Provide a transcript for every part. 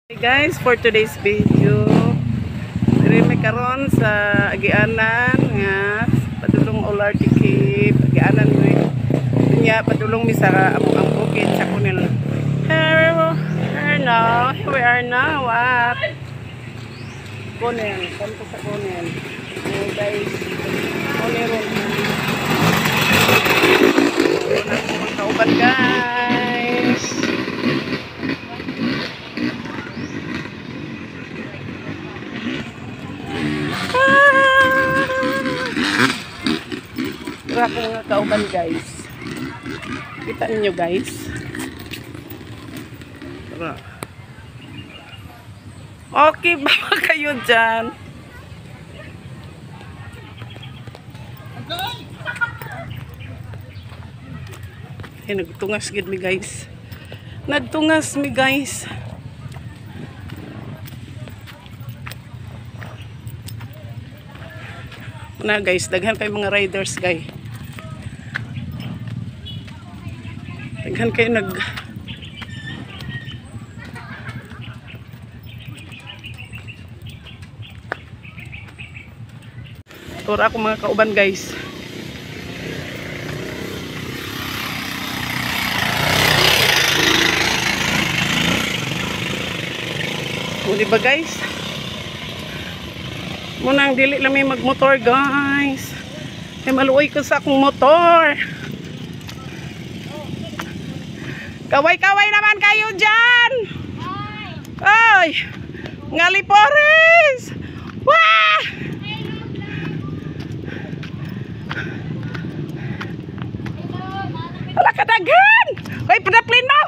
Hey guys, for today's video, diri may karon sa agianan nga padulong LRT Cave, agianan mi nya padulong mi sa among ang bukid sa Kunil. Here we are now at Kunil, kanto sa Kunil. Hey guys, Kunil ron. Mga kauban guys. Ito ako mga kauban guys. Kita niyo guys. Tara. Okay ba kayo dyan? Eh, nagtungas gid mi guys. Nagtungas mi guys. Na guys, daghan kay mga riders guys. Daghan kayo Tura ako mga kauban guys. O diba guys? Munang dili lang may magmotor guys. Ay maluoy ko sa akong motor. Kaway-kaway naman kayo dyan. Ay, ngalipores. Wah! Wala ka daghan. Ay, padaplin mo.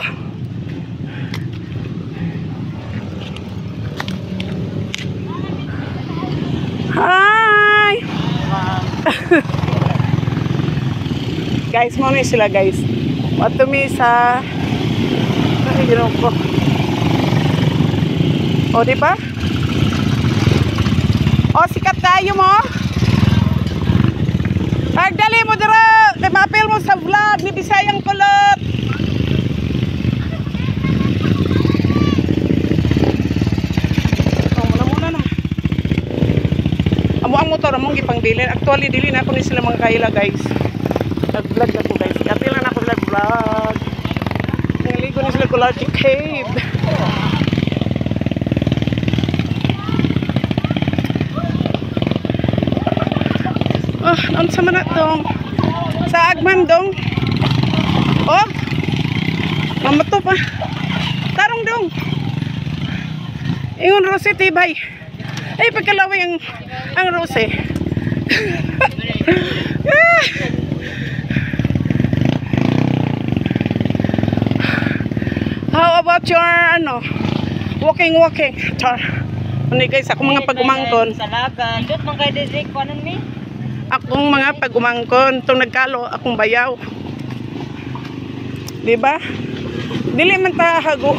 Hi! Guys, mo na sila guys. Wato mi sa ay, ginawa ko. O, diba? O, sikat tayo mo. Pagdali mo dira. Mapil mo sa vlog ni Bisayang Kulot. Ang motor among gipangbilin. Actually dili na ako ni sila mga kaila guys. Nag-vlog ako guys. Kapil na ako vlog. Naligo ni sila LRT Cave. Oh, ano sa manat dong? Sa agman dong. Oh. Mamato pa. Tarong dong. Ingon Rose tibay. Ay, pagkalaway ang Rose. How about your, walking? Char. Ano guys, ako mga pag-umangkon. Salagan. Dut, mga kay Dedrick, panon mi? Akong mga pag-umangkon. Itong nagkalo, akong bayaw. Diba? Dili man ta hago.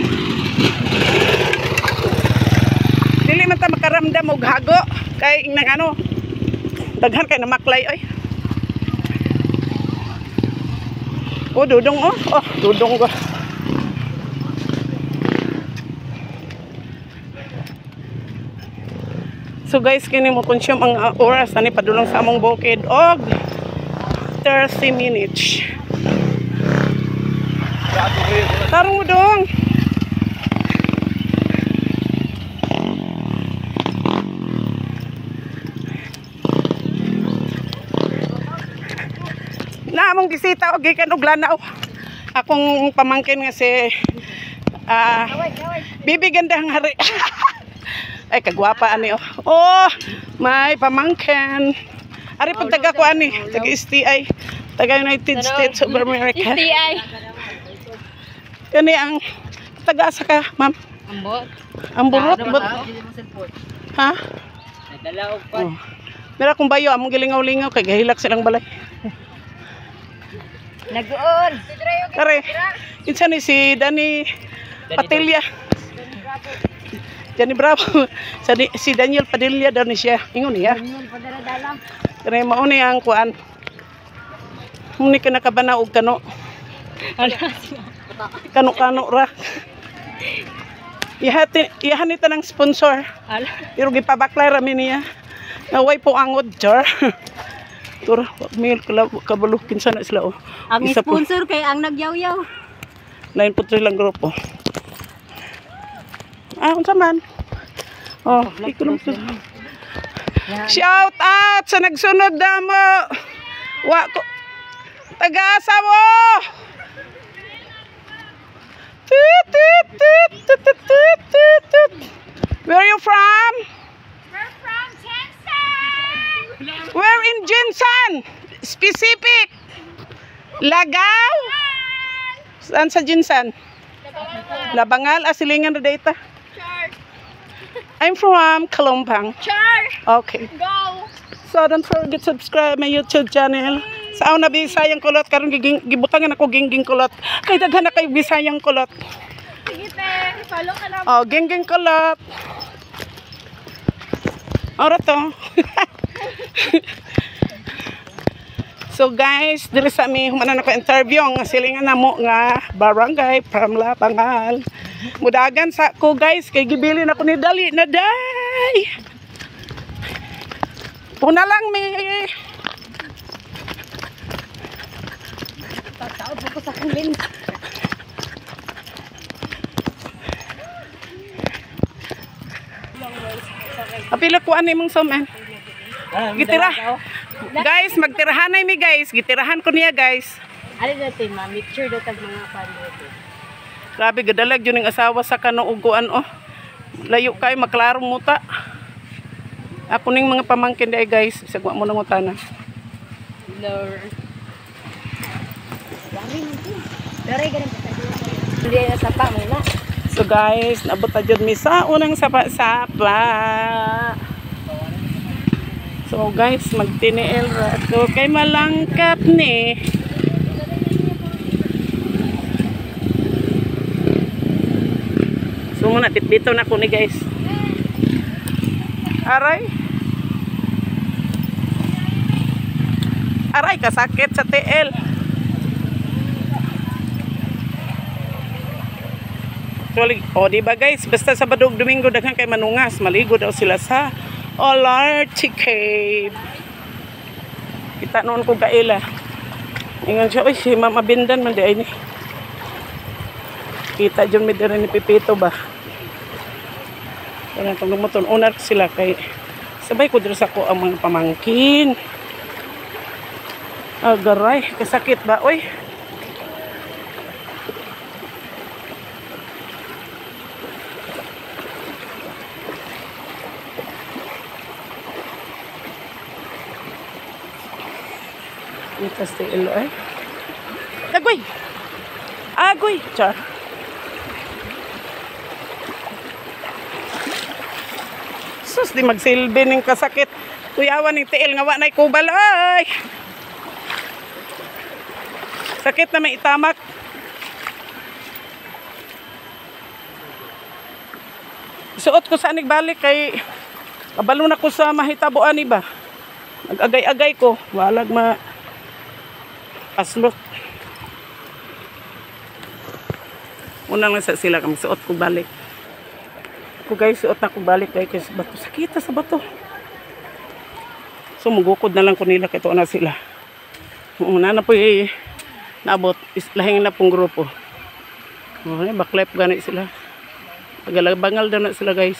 Dili man ta makaramdam og hago kay nang daghan kay namaklay ay. Oh dudong dudong ko. So guys, kini mo consume ang oras ani padulong sa among bukid og 30 minutes. Tarong mo dong. Na among bisita og gikan og lanaw. Akong pamangkin nga si Bibi Gandang Hari. Ay kagwapa ani oh. Oh, may pamangkin. Ari pag taga ko ani, taga STI, taga United States of America. STI. Kani ang taga asa ka, ma'am? Ambot. Amburot. Ha? Dala og pan. Oh. Mira kung bayo among gilingaw-lingaw kay gahilak silang balay. Nagoon. Kare. Kinsa ni si Dani Padilla. Dani Bravo. Si Daniel Padilla daw ni siya. Ingon niya. Kare mao ni ang kuan. Muni ka nakabana og kano. Kano-kano ra. Iyahan ito ng sponsor. Ala. Pero gipabaklay rami niya. Naway po angod, char. Turo, mil kabalukin sana sila oh. Ang Isa po. sponsor kay ang nagyaw-yaw. 9 po lang grupo. Unsa man? Oh, ikulong to. Shout out sa nagsunod damo. Wa ko taga-asa mo. Tut, tut, tut, tut, tut, tut, tut, tut. Where are you from? We're from Jensen! Where in Jinsan? Specific. Lagaw? Saan sa Jinsan? Labangal. Silingan na data. Char! I'm from Kalumpang. Char! Okay. Go! So don't forget to subscribe my YouTube channel. Sa una Bisayang kulot karon gibutangan ako gingging kulot. Kay daghan na kay Bisayang kulot. Sige, te. Follow ka lang. Oh, gingging kulot. Ora to. So guys, diri sa mi humanan ako interview nga silingan namo nga barangay from Labangal. Mudagan sa ko guys kay gibilin ako ni dali na day. Una lang mi. Tataod ko sa kulin. Apila ko ani mong soman. Gitira. Guys, magtirahanay mi guys. Gitirahan ko niya guys. Ano natin ma? Mixture daw tag mga panood. Grabe gadalag yun ng asawa sa kanuuguan oh. Layo kay maklarong muta. Ako ning mga pamangkin day guys. Sagwa mo na ngutana. Lord. Dami nito. Dari ganun pa tayo. Hindi na sapa mo na. So guys, naabot na dyan mi sa unang sapa-sapa. So guys, magtiniil rato kay malangkap ni. So muna, bitbito na ko ni guys. Aray. Aray, kasakit sa TL. Actually, di ba guys, basta Sabado ug Domingo daghan kay manungas, maligo daw sila sa Olarte Cave. Kita noon ko kaila. Ingon siya, oy, si Mama Bindan man di ay ni. Kita dyan may dira ni Pipito ba. Kaya itong lumuton, unar sila kay sabay ko dira sa ko ang mga pamangkin. Agaray, kasakit ba, oy. Ito sa ilo ay. Agoy! Agoy! Char. Sus, di magsilbi ng kasakit. Kuyawan ng tiil nga wa na'y kubal. Ay! Sakit na may itamak. Suot ko saan nagbalik kay kabalo na ko sa mahitabuan iba. Nag-agay-agay ko. Walag aslot. Unang lang sa sila kami suot ko balik. Ako guys, suot na ko balik kay sa bato. Sakita sa bato. So mugukod na lang ko nila kay na sila. Una na po naabot. Lahing na pong grupo. Baklep gani sila. Pagalabangal daw na sila guys.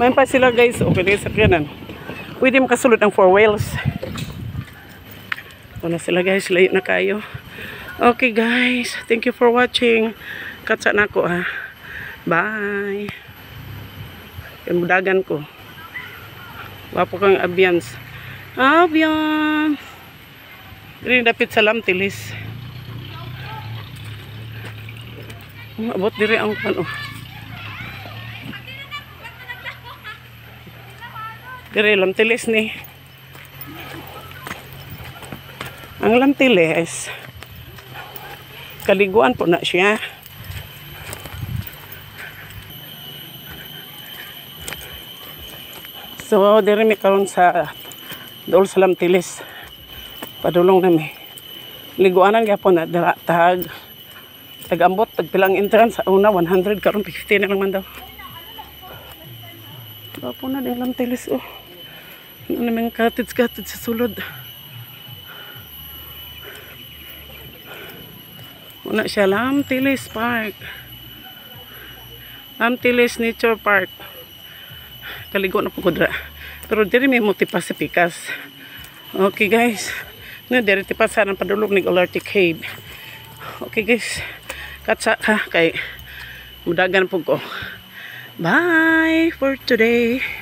May pa sila guys, okay sa kanan. Pwede makasulot ang 4 wheels. Wala sila guys, layo na kayo. Okay guys, thank you for watching. Katsa na ako ha. Bye. Yung budagan ko. Wapo kang ambience. Ambience. Dili dapit sa lamtilis. Abot diri ang ano. Dire lamtilis ni. Ang Lantiles, kaliguan po na siya. So, diri mi karon sa dool sa Lantiles. Padulong nami. Liguanan gyapon na dira tag-ambot tagpilang entrance sa una 100 karon 50 na lang man daw. Bapo na din Lantiles oh. Ano naman cottage sa sulod. Una siya Lantiles Park. Lantiles Nature Park. Kaligo na po ko dira. Pero diri may Multi Pasifecas. Okay guys. Na diri tipasan ang padulong ni Olarte Cave. Okay guys. Katsa ka kay mudagan po ko. Bye for today.